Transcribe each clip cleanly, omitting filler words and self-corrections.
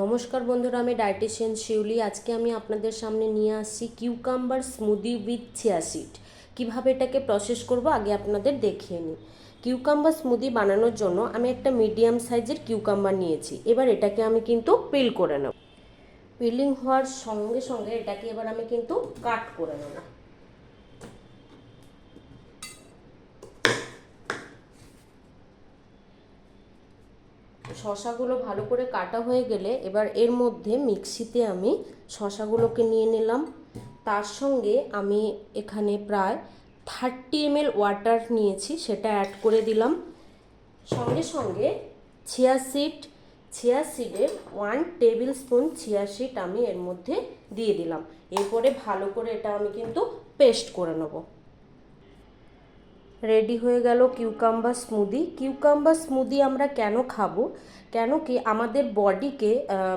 নমস্কার বন্ধুরা, আমি ডায়েটিশিয়ান শিউলি। আজকে আমি আপনাদের সামনে নিয়ে আসছি cucumber smoothie with chia seed. কীভাবে এটাকে প্রসেস করব আগে আপনাদের দেখিয়ে নিই। কিউকাম্বার স্মুদি বানানোর জন্য আমি একটা মিডিয়াম সাইজের কিউকাম্বার নিয়েছি। এবার এটাকে আমি কিন্তু পিল করে নেব। পিলিং হওয়ার সঙ্গে সঙ্গে এটাকে এবার আমি কিন্তু কাট করে নেব। শশাগুলো ভালো করে কাটা হয়ে গেলে এবার এর মধ্যে মিক্সিতে আমি শশাগুলোকে নিয়ে নিলাম। তার সঙ্গে আমি এখানে প্রায় 30 ml ওয়াটার নিয়েছি, সেটা অ্যাড করে দিলাম। সঙ্গে সঙ্গে চিয়া সিডের 1 টেবিল স্পুন চিয়া সিড আমি এর মধ্যে দিয়ে দিলাম। এরপরে ভালো করে এটা আমি কিন্তু পেস্ট করে নেব। রেডি হয়ে গেল কিউকাম্বার স্মুদি। কিউকাম্বার স্মুদি আমরা কেন খাবো, কেন কি আমাদের বডিকে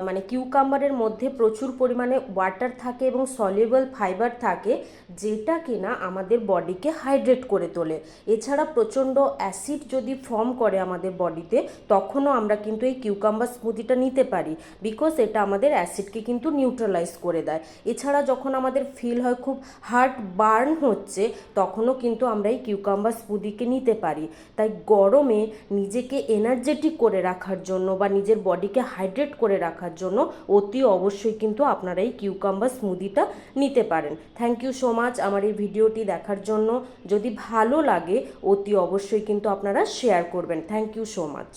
মানে কিউকাম্বারের মধ্যে প্রচুর পরিমাণে ওয়াটার থাকে এবং সলিউবল ফাইবার থাকে, যেটা কিনা আমাদের বডিকে হাইড্রেট করে তোলে। এছাড়া প্রচণ্ড অ্যাসিড যদি ফর্ম করে আমাদের বডিতে, তখনও আমরা কিন্তু এই কিউকাম্বার স্মুদিটা নিতে পারি, বিকজ এটা আমাদের অ্যাসিডকে কিন্তু নিউট্রালাইজ করে দেয়। এছাড়া যখন আমাদের ফিল হয় খুব হার্ট বার্ন হচ্ছে, তখনও কিন্তু আমরা এই কিউকাম্বার স্মুদিকে নিতে পারি। তাই গরমে নিজেকে এনার্জেটিক করে রাখার জন্য বা নিজের বডিকে হাইড্রেট করে রাখার জন্য অতি অবশ্যই কিন্তু আপনারা এই কিউকাম্বার স্মুদিটা নিতে পারেন। থ্যাংক ইউ সো মাচ আমার এই ভিডিওটি দেখার জন্য। যদি ভালো লাগে অতি অবশ্যই কিন্তু আপনারা শেয়ার করবেন। Thank you so much.